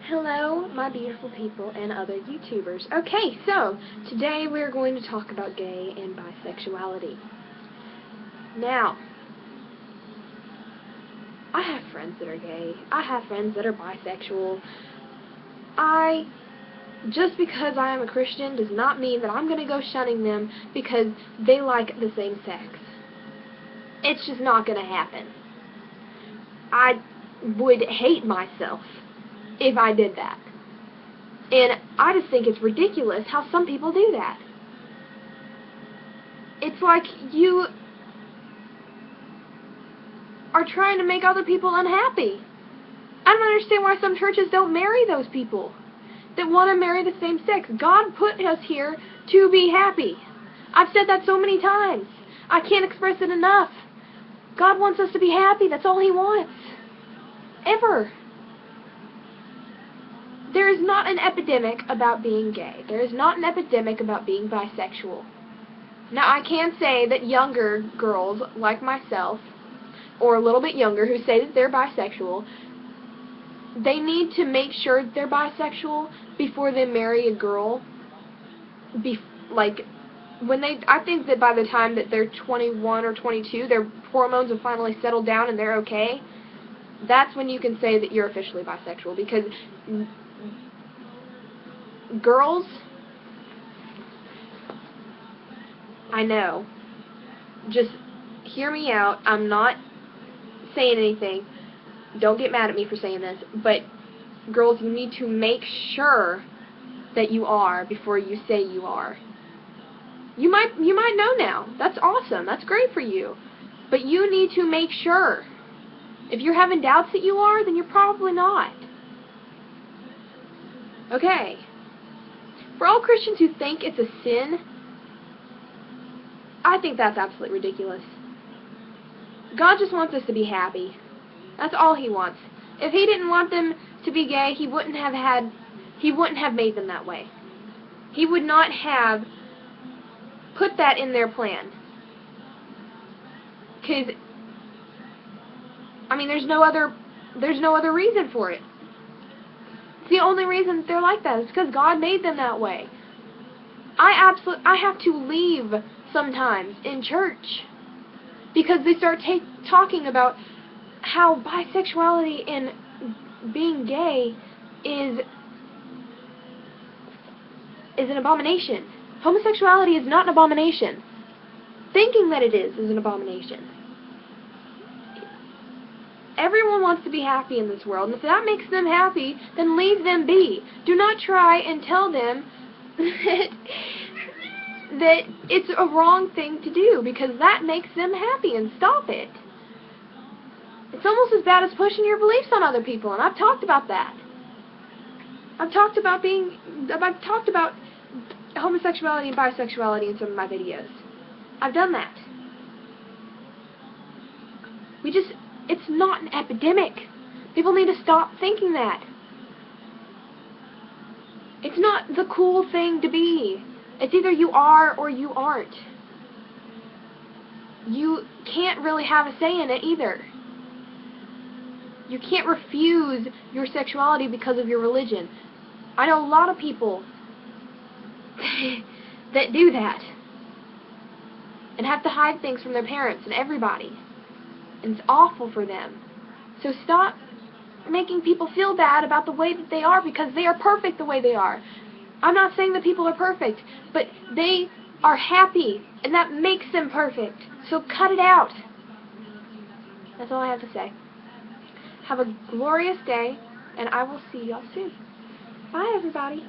Hello, my beautiful people and other YouTubers. Okay, so today we're going to talk about gay and bisexuality. Now, I have friends that are gay. I have friends that are bisexual. Just because I am a Christian does not mean that I'm going to go shunning them because they like the same sex. It's just not going to happen. I would hate myself if I did that. And I just think it's ridiculous how some people do that. It's like you are trying to make other people unhappy. I don't understand why some churches don't marry those people that want to marry the same sex. God put us here to be happy. I've said that so many times. I can't express it enough. God wants us to be happy. That's all He wants. Ever. There is not an epidemic about being gay. There is not an epidemic about being bisexual. Now, I can say that younger girls like myself, or a little bit younger, who say that they're bisexual, they need to make sure that they're bisexual before they marry a girl. I think that by the time that they're 21 or 22, their hormones have finally settled down and they're okay. That's when you can say that you're officially bisexual, because girls, I know, just hear me out. I'm not saying anything. Don't get mad at me for saying this, but girls, you need to make sure that you are before you say you are. You might know now. That's awesome. That's great for you. But you need to make sure. If you're having doubts that you are, then you're probably not. Okay. For all Christians who think it's a sin, I think that's absolutely ridiculous. God just wants us to be happy. That's all He wants. If He didn't want them to be gay, He wouldn't have made them that way. He would not have put that in their plan. Because, I mean, there's no other reason for it. It's the only reason that they're like that is because God made them that way. I have to leave sometimes in church because they start talking about how bisexuality and being gay is an abomination. Homosexuality is not an abomination. Thinking that it is an abomination. Everyone wants to be happy in this world, and if that makes them happy, then leave them be. Do not try and tell them that it's a wrong thing to do, because that makes them happy, and stop it. It's almost as bad as pushing your beliefs on other people, and I've talked about that. I've talked about homosexuality and bisexuality in some of my videos. I've done that. It's not an epidemic. People need to stop thinking that. It's not the cool thing to be. It's either you are or you aren't. You can't really have a say in it either. You can't refuse your sexuality because of your religion. I know a lot of people that do that and have to hide things from their parents and everybody. And it's awful for them. So stop making people feel bad about the way that they are, because they are perfect the way they are. I'm not saying that people are perfect, but they are happy, and that makes them perfect. So cut it out. That's all I have to say. Have a glorious day, and I will see y'all soon. Bye, everybody.